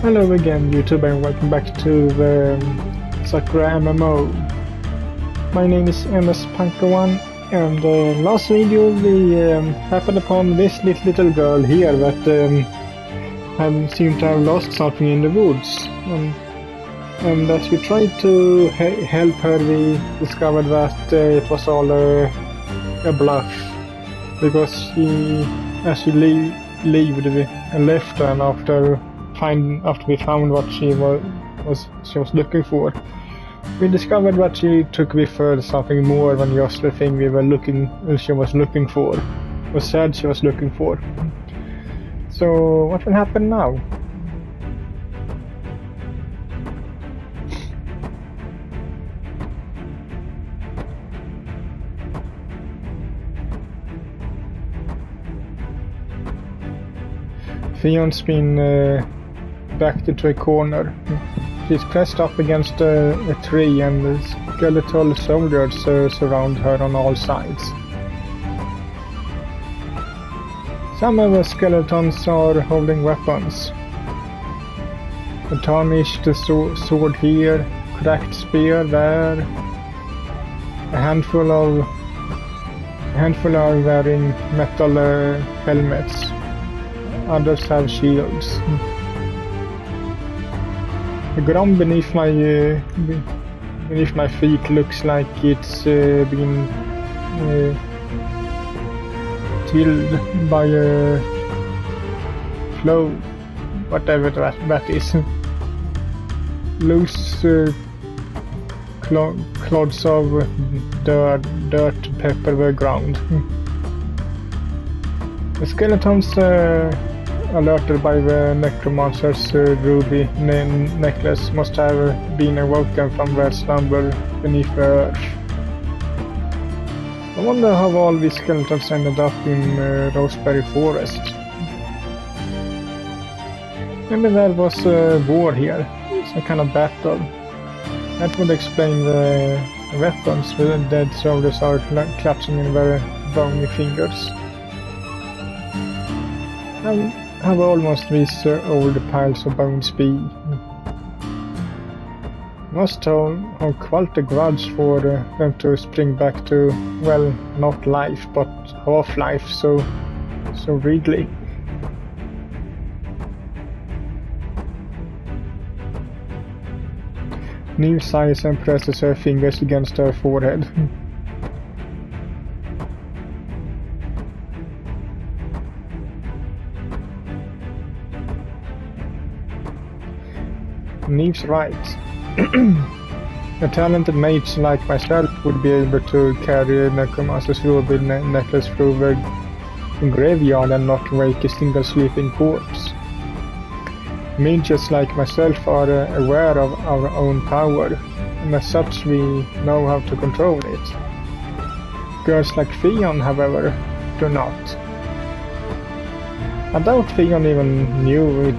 Hello again YouTube and welcome back to the Sakura MMO. My name is MS-Punker1 and last video we happened upon this little girl here that seemed to have lost something in the woods. And as we tried to help her, we discovered that it was all a bluff, because she actually left her after we found what she was looking for. We discovered that she took with her something more than just the thing she was looking for, or said she was looking for. So what will happen now? Fion's been backed into a corner. She's pressed up against a tree and the skeletal soldiers surround her on all sides. Some of the skeletons are holding weapons. A tarnished sword here, cracked spear there. A handful are wearing metal helmets. Others have shields. The ground beneath my feet looks like it's been killed by a flow, whatever that is. Loose clods of dirt pepper the ground. The skeletons alerted by the necromancer's ruby necklace must have been awoken from their slumber beneath the earth. I wonder how all these skeletons ended up in Roseberry Forest. Maybe there was a war here, some kind of battle. That would explain the weapons the dead soldiers are clutching in their bony fingers. How almost these old piles of bones be? Must have quite a grudge for them to spring back to, well, not life, but half-life so readily. Neve sighs and presses her fingers against her forehead. Neve's right. A talented mage like myself would be able to carry a necromancer's ruby necklace through the graveyard and not wake a single sleeping corpse. Mages like myself are aware of our own power, and as such we know how to control it. Girls like Fion, however, do not. I doubt Fion even knew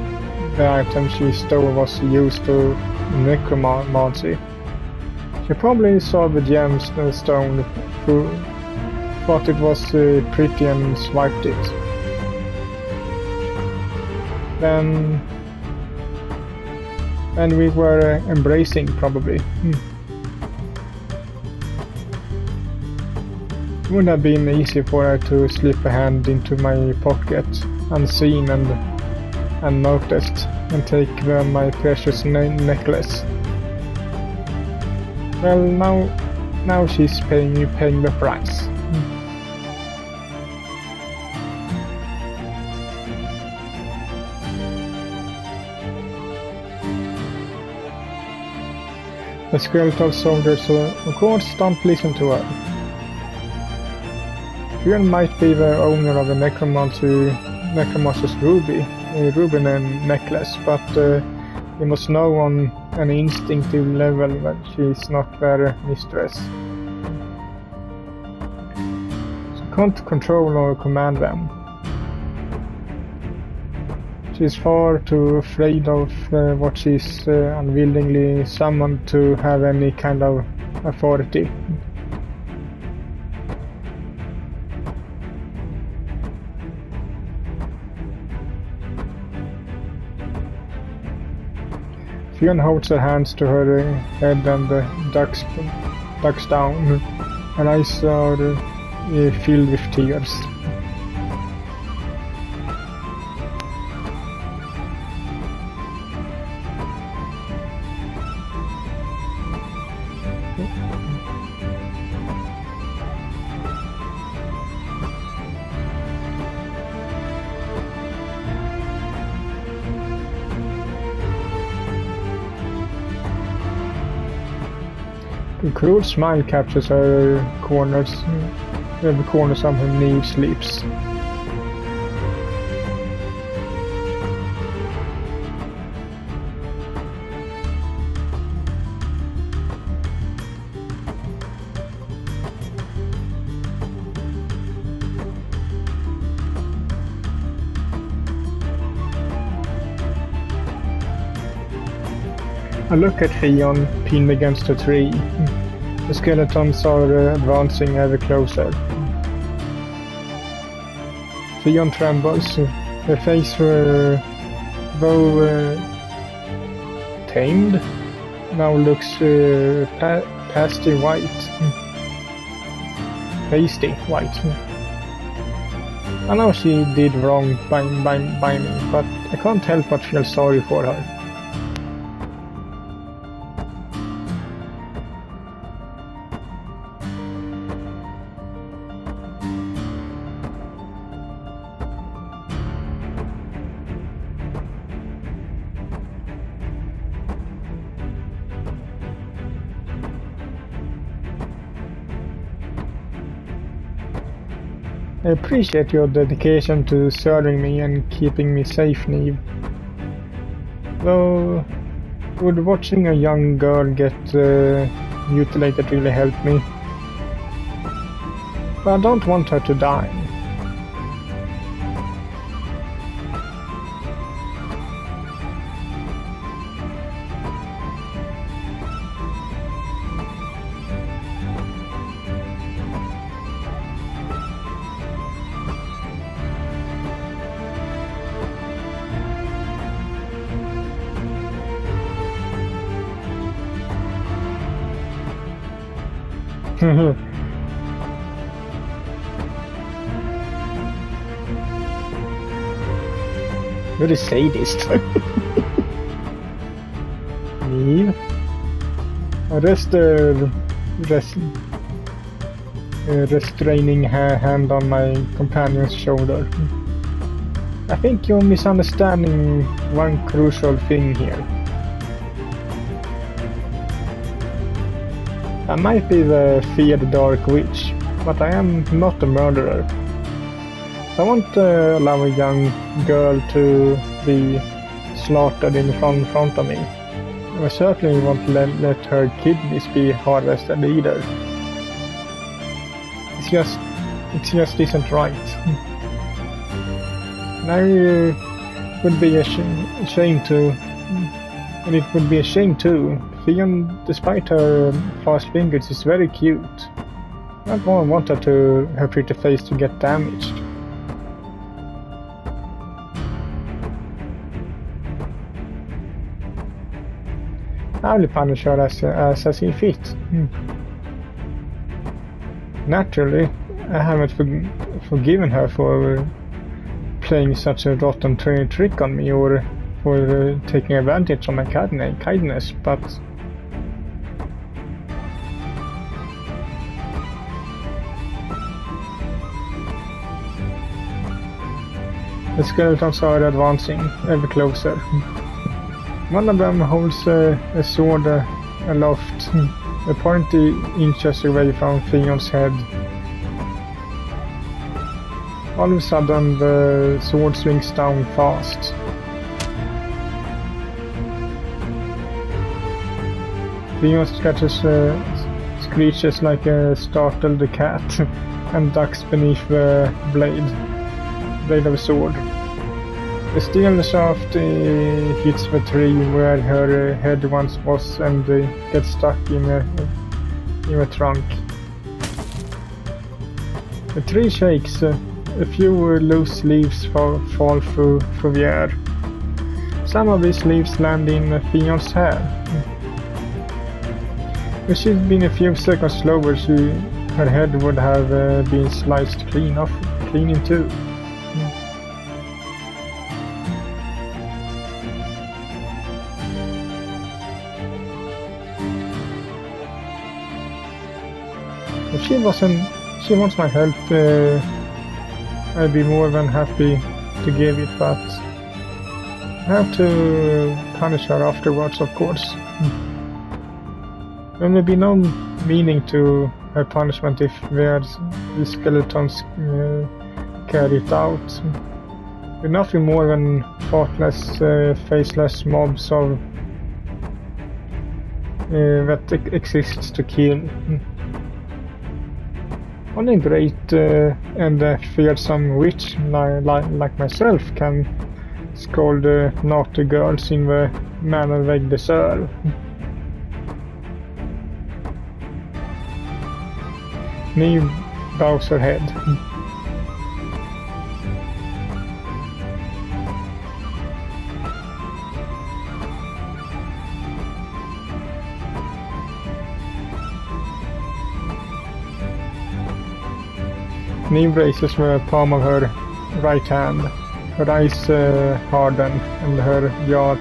the item she stole was used to necromancy. She probably saw the gemstone, thought it was pretty and swiped it. Then we were embracing, probably. It would have been easy for her to slip a hand into my pocket, unseen and unnoticed, and take my precious necklace. Well, now she's paying the price. The skeletal soldiers, of course, don't listen to her. Fion might be the owner of the necromancer's ruby necklace, but you must know on an instinctive level that she's not their mistress. She can't control or command them. She's far too afraid of what she's unwillingly summoned to have any kind of authority. Fion holds her hands to her head and ducks down. Her eyes are filled with tears. A cruel smile captures her every corners of her Neve's lips. I look at Fion pinned against a tree. The skeletons are advancing ever closer. Fion trembles. Her face, though tamed, now looks pasty white. Pasty white. I know she did wrong by me, but I can't help but feel sorry for her. I appreciate your dedication to serving me and keeping me safe, Neve. Though, would watching a young girl get mutilated really help me? But I don't want her to die. You're a sadist. Neve? I rest restraining her hand on my companion's shoulder. I think you're misunderstanding one crucial thing here. I might be the feared Dark Witch, but I am not a murderer. I won't allow a young girl to be slaughtered in front of me. I certainly won't let her kidneys be harvested either. It just isn't right. And I would be ashamed to, and it would be a shame too. Fion, despite her fast fingers, is very cute. I don't want her pretty face to get damaged. I will punish her as I see fit. Naturally, I haven't forgiven her for playing such a rotten trick on me or for taking advantage of my kindness, but the skeletons are advancing ever closer. One of them holds a sword aloft, 20 inches away from Fion's head. All of a sudden, the sword swings down fast. Fion screeches like a startled cat and ducks beneath the blade of a sword. The steel shaft hits the tree where her head once was and gets stuck in a trunk. The tree shakes, a few loose leaves fall through the air. Some of these leaves land in Fion's hair. If she'd been a few seconds slower, her head would have been sliced clean in two. If she wants my help, I'd be more than happy to give it, but I have to punish her afterwards, of course. There may be no meaning to her punishment if the skeletons carry it out. We're nothing more than thoughtless, faceless mobs that exists to kill. Only a great and fearsome witch like myself can scold naughty girls in the manner they deserve. Neve bows her head. Neve raises the palm of her right hand. Her eyes harden and her jaw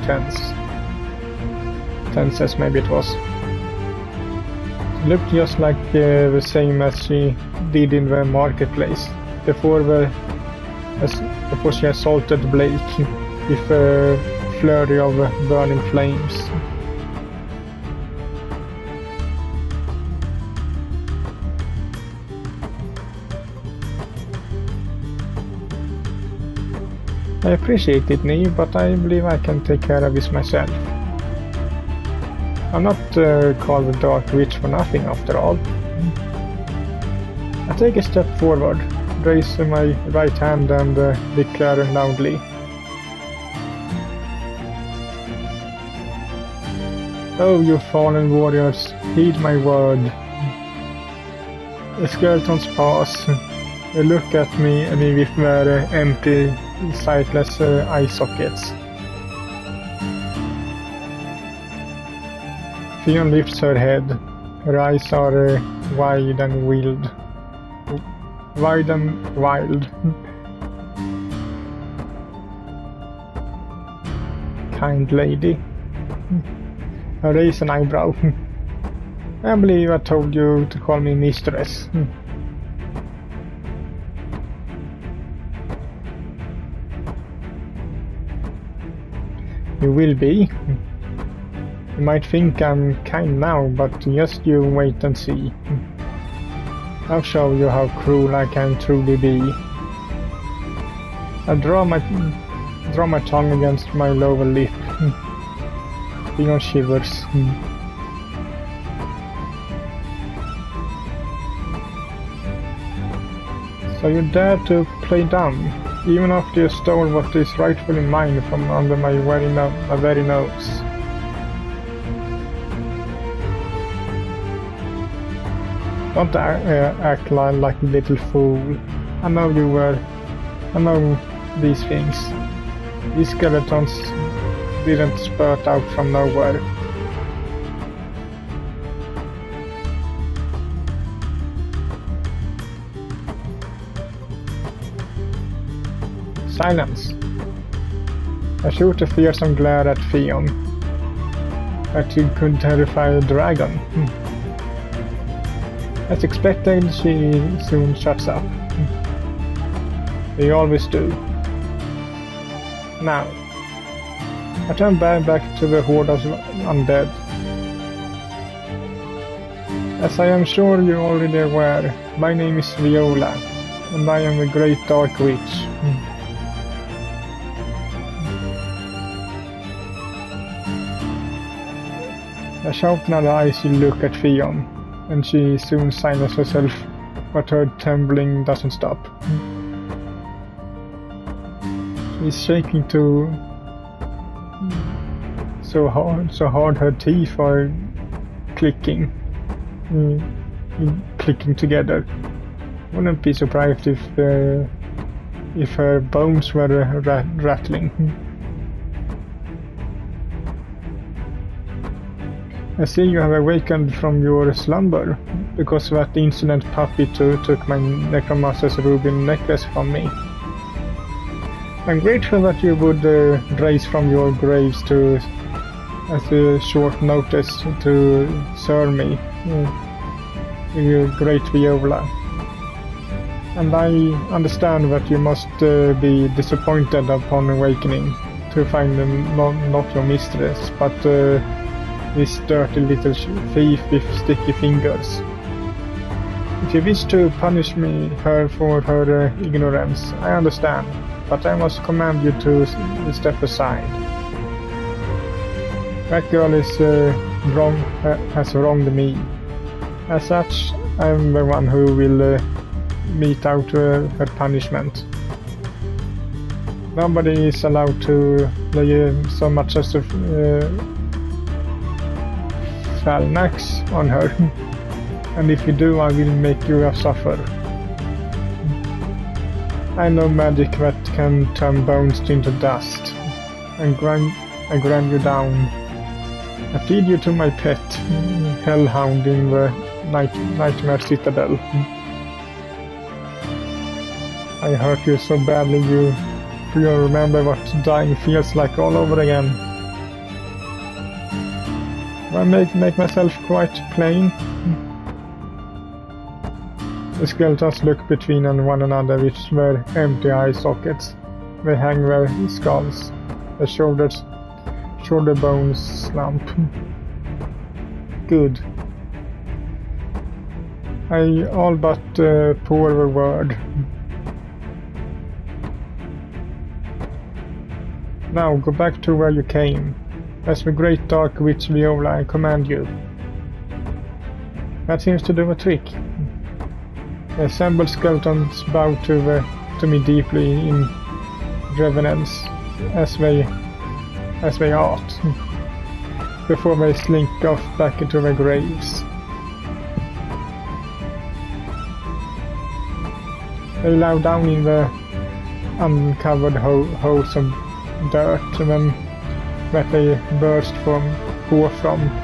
tenses, maybe it was. She looked just like the same as she did in the marketplace before she assaulted Blake with a flurry of burning flames. I appreciate it, Neve, but I believe I can take care of this myself. I'm not called the Dark Witch for nothing, after all. I take a step forward, raise my right hand and declare loudly. Oh, you fallen warriors, heed my word. The skeletons pass. They look at me with their empty, sightless eye sockets. Fion lifts her head. Her eyes are wide and wild. Kind lady. I raise an eyebrow. I believe I told you to call me mistress. You will be. You might think I'm kind now, but just you wait and see. I'll show you how cruel I can truly be. I draw my tongue against my lower lip. Fion shivers. So you dare to play dumb, even after you stole what is rightfully mine from under my very nose. Don't act like a little fool. I know these things. These skeletons didn't spurt out from nowhere. Silence. I shoot a fearsome glare at Fion. That you could terrify a dragon. As expected, she soon shuts up. They always do. Now, I turn back to the horde of undead. As I am sure you're already aware, my name is Viola, and I am a great dark witch. A shout in her eyes, you look at Fion, and she soon silences herself, but her trembling doesn't stop. She's shaking so hard her teeth are clicking together. Wouldn't be surprised if her bones were rattling. I see you have awakened from your slumber, because that insolent puppy took my necromancer's ruby necklace from me. I'm grateful that you would rise from your graves at a short notice to serve me, you great Viola. And I understand that you must be disappointed upon awakening to find not your mistress, but this dirty little thief with sticky fingers. If you wish to punish her for her ignorance, I understand, but I must command you to step aside. That girl is has wronged me. As such, I am the one who will mete out her punishment. Nobody is allowed to lay so much as a phalanx on her, and if you do, I will make you suffer. I know magic that can turn bones into dust, and grind you down. I feed you to my pet, hellhound in the nightmare citadel. I hurt you so badly you remember what dying feels like all over again. I make myself quite plain. The skeletons look between one another with their empty eye sockets. They hang their skulls, their shoulder bones slump. Good. I all but pour the word. Now go back to where you came. As the great dark witch Viola, I command you. That seems to do the trick. The assembled skeletons bow to me deeply in reverence, as they ought, before they slink off back into their graves. They lie down in the uncovered holes of dirt that they burst from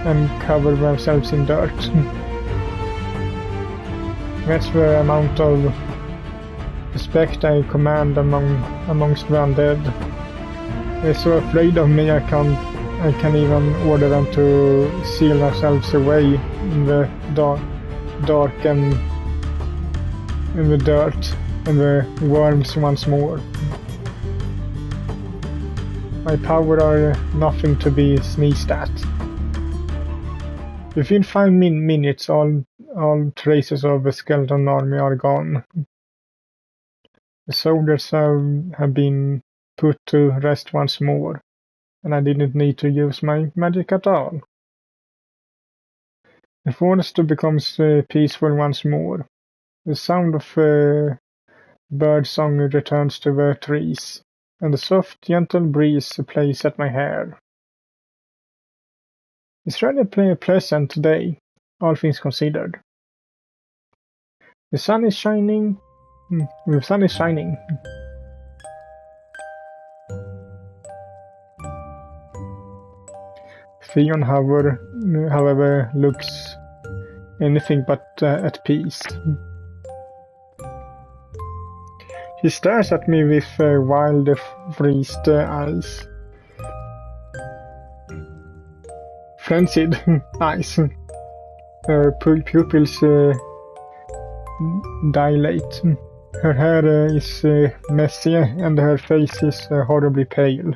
and cover themselves in dirt. That's the amount of respect I command amongst the undead. They're so afraid of me I can even order them to seal themselves away in the dark and in the dirt and the worms once more. My power are nothing to be sneezed at. Within 5 minutes, all traces of the skeleton army are gone. The soldiers have been put to rest once more, and I didn't need to use my magic at all. The forest becomes peaceful once more. The sound of bird song returns to the trees, and the soft, gentle breeze plays at my hair. It's really a pleasant day, all things considered. The sun is shining. The sun is shining. Theon, however, looks anything but at peace. He stares at me with wild, freezed eyes. Frenzied eyes. Her pupils dilate. Her hair is messy and her face is horribly pale.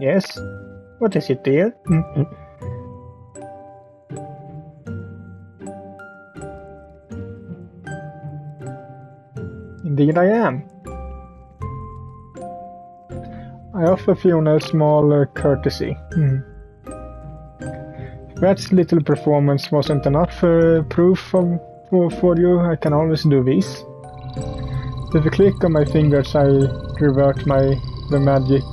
Yes? What is it, dear? Indeed I am. I offer Fiona a small courtesy. If that little performance wasn't enough proof for you, I can always do this. With a click of my fingers, I revert the magic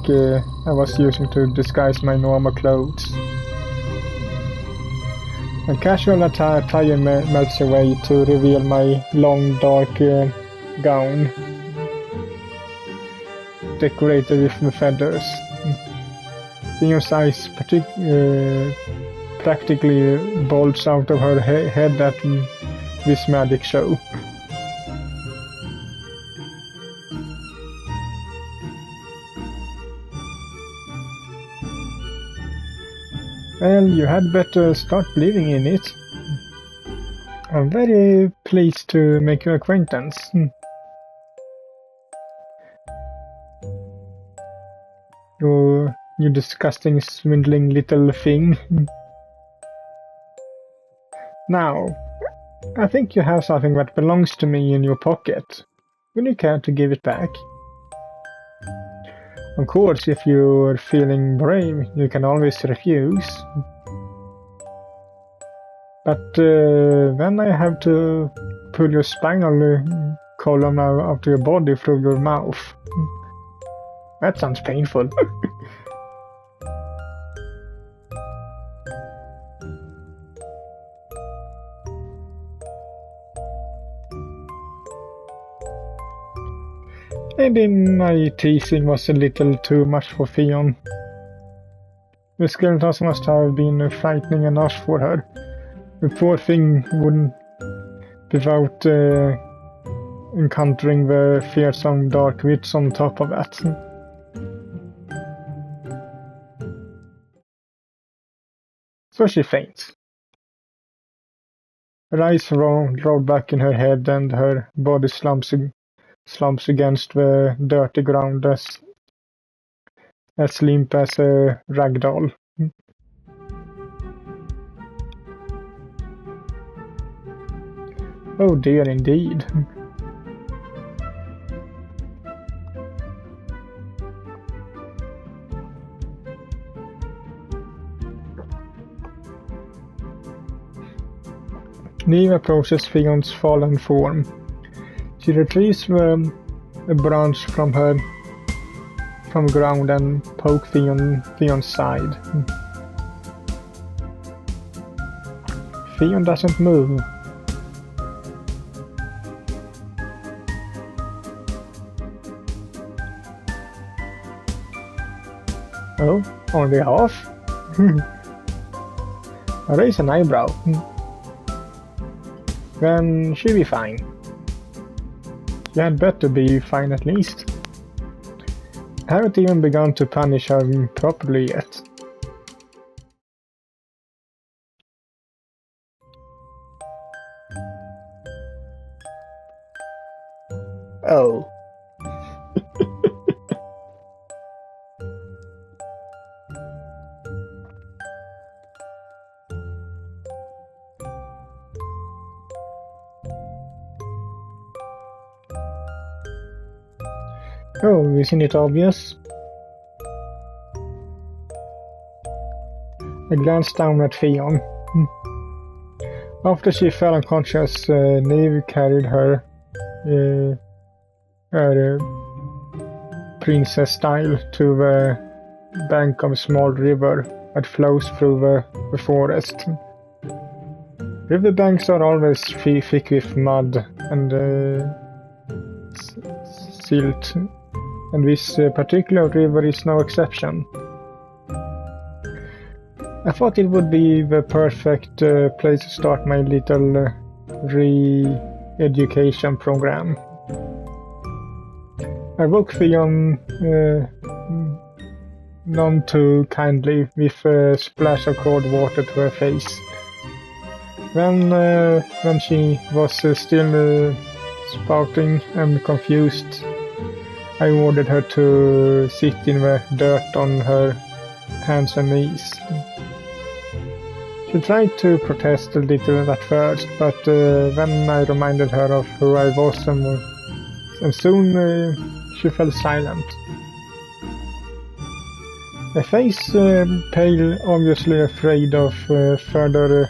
I was using to disguise my normal clothes. My casual attire melts away to reveal my long dark gown, decorated with feathers. Theon's eyes practically bulged out of her head at this magic show. Well, you had better start believing in it. I'm very pleased to make your acquaintance. You disgusting, swindling little thing. Now, I think you have something that belongs to me in your pocket. Would you care to give it back? Of course, if you're feeling brave, you can always refuse. But then I have to pull your spinal column out of your body through your mouth. That sounds painful. Maybe my teasing was a little too much for Theon. The skeletons must have been frightening enough for her. The poor thing wouldn't, without encountering the fearsome dark witch on top of that. So she faints. Her eyes roll back in her head and her body slumps against the dirty ground as limp as a rag doll. Oh dear, indeed. Neve approaches Theon's fallen form. She retrieves a branch from ground and pokes Theon's side. Theon doesn't move. Oh, only half? I raise an eyebrow. Then she'll be fine. You had better be fine at least. I haven't even begun to punish her properly yet. Oh. Oh, isn't it obvious? I glanced down at Theon. After she fell unconscious, Neve carried her princess style to the bank of a small river that flows through the forest. Riverbanks are always thick with mud and silt, and this particular river is no exception. I thought it would be the perfect place to start my little re-education program. I woke Theon none too kindly with a splash of cold water to her face. When she was still spouting and confused, I ordered her to sit in the dirt on her hands and knees. She tried to protest a little at first, but then I reminded her of who I was, and soon she fell silent. Her face pale, obviously afraid of further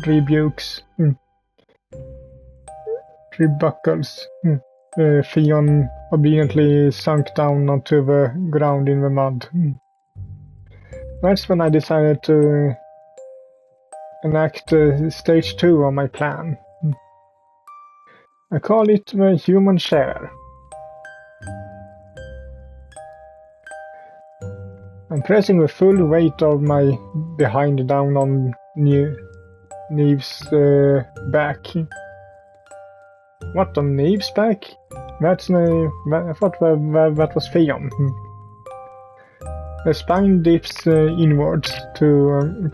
rebukes. Rebuckles. Theon obediently sunk down onto the ground in the mud. That's when I decided to enact stage 2 of my plan. I call it the human share. I'm pressing the full weight of my behind down on Neve's back. What, on Neve's back? That's I thought that was Theon. The spine dips inwards to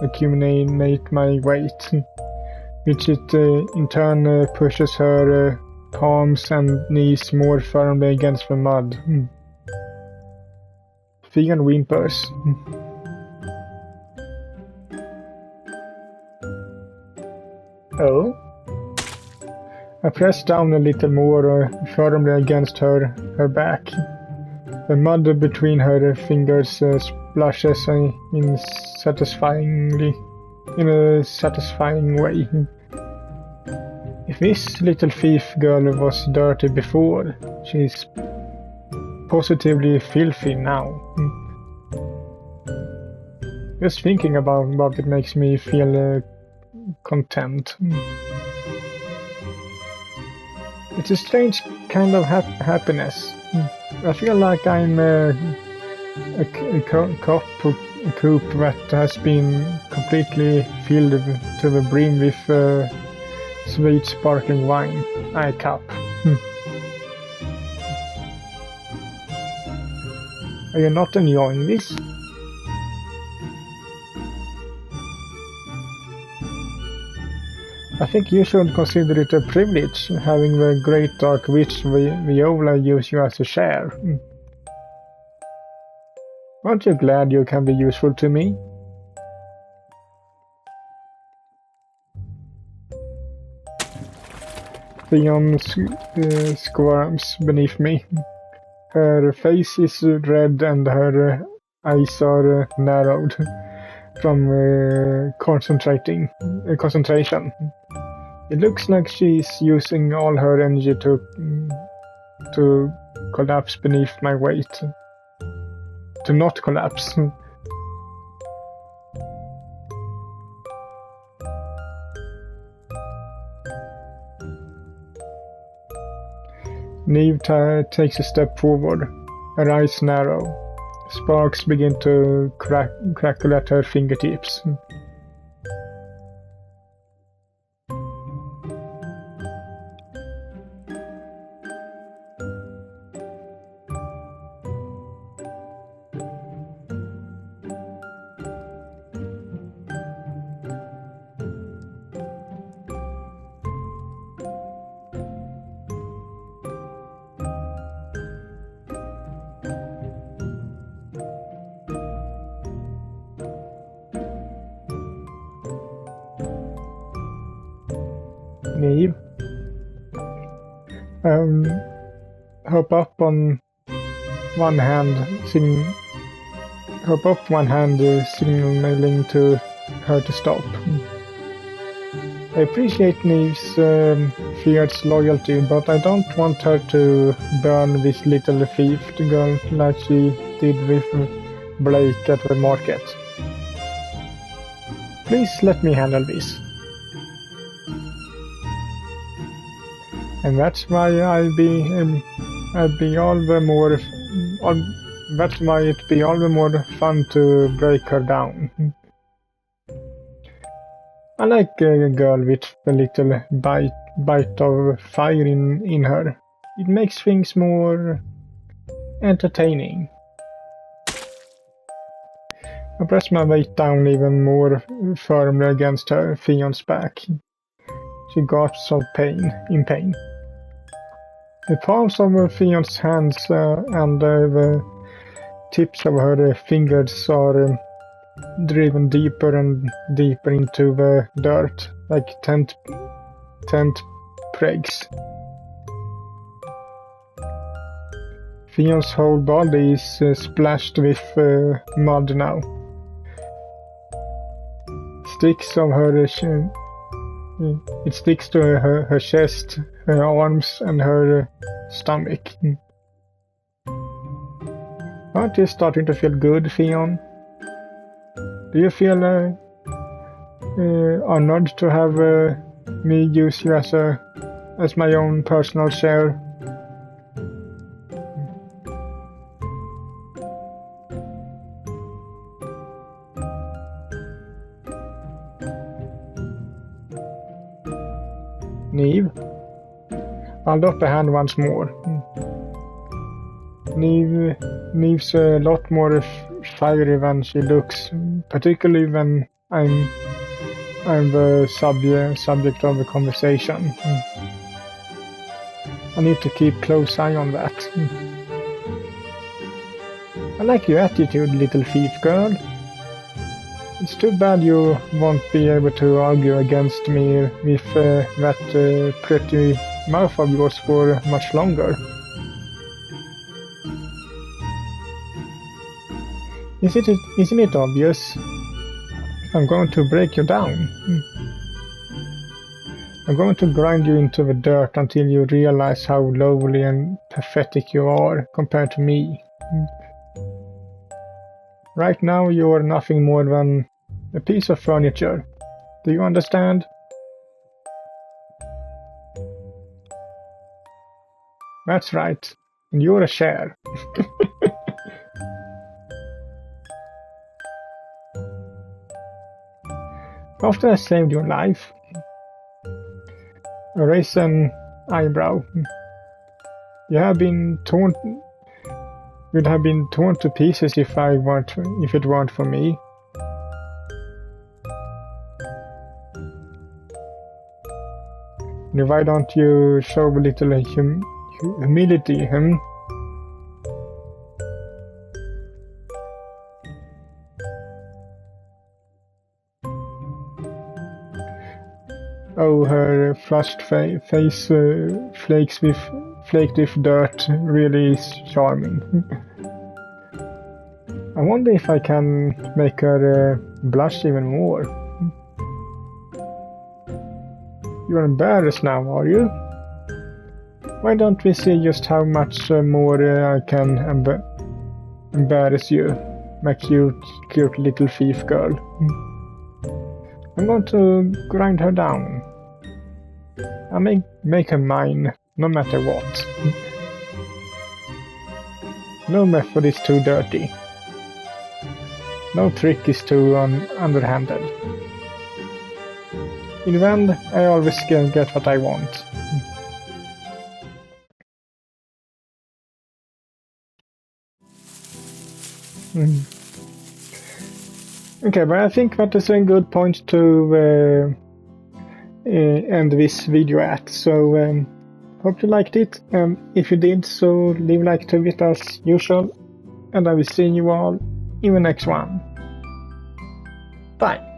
accumulate my weight, which it in turn pushes her palms and knees more firmly against the mud. Theon whimpers. Oh? I press down a little more firmly against her back. The mud between her fingers splashes in a satisfying way. If this little thief girl was dirty before, she's positively filthy now. Just thinking about it makes me feel content. It's a strange kind of happiness. I feel like I'm a coop that has been completely filled to the brim with sweet sparkling wine. A cup. Are you not enjoying this? I think you should consider it a privilege, having the great dark witch Viola use you as a share. Aren't you glad you can be useful to me? Theon squirms beneath me. Her face is red and her eyes are narrowed from concentration. It looks like she's using all her energy to collapse beneath my weight. To not collapse. Neve takes a step forward. Her eyes narrow. Sparks begin to crackle at her fingertips. Neve. Hop up one hand, signaling to her to stop. I appreciate Neve's fierce loyalty, but I don't want her to burn this little thief girl like she did with Blake at the market. Please let me handle this. And that's why it'd be all the more fun to break her down. I like a girl with a little bite of fire in her. It makes things more entertaining. I press my weight down even more firmly against her Theon's back. She gasps in pain. The palms of Theon's hands and the tips of her fingers are driven deeper and deeper into the dirt, like tent pegs. Theon's whole body is splashed with mud now. It sticks to her chest, her arms, and her stomach. Aren't you starting to feel good, Theon? Do you feel honored to have me use you as my own personal share? hold up a hand once more. Neve's a lot more fiery than she looks, particularly when I'm the subject of the conversation. I need to keep close eye on that. I like your attitude, little thief girl. It's too bad you won't be able to argue against me with that pretty mouth of yours for much longer. Isn't it obvious? I'm going to break you down. I'm going to grind you into the dirt until you realize how lowly and pathetic you are compared to me. Right now you are nothing more than a piece of furniture. Do you understand? That's right. And you're a share. After I saved your life, raise an eyebrow. You'd have been torn to pieces if it weren't for me. Now why don't you show a little humility, Oh, her flushed face flaked with dirt really is charming. I wonder if I can make her blush even more. You're embarrassed now, are you? Why don't we see just how much more I can embarrass you, my cute little thief girl. I'm going to grind her down. I'll make her mine, no matter what. No method is too dirty. No trick is too underhanded. In the end, I always get what I want. Okay, but I think that is a good point to end this video at. So, hope you liked it. If you did, so leave a like to it as usual. And I will see you all in the next one. Bye!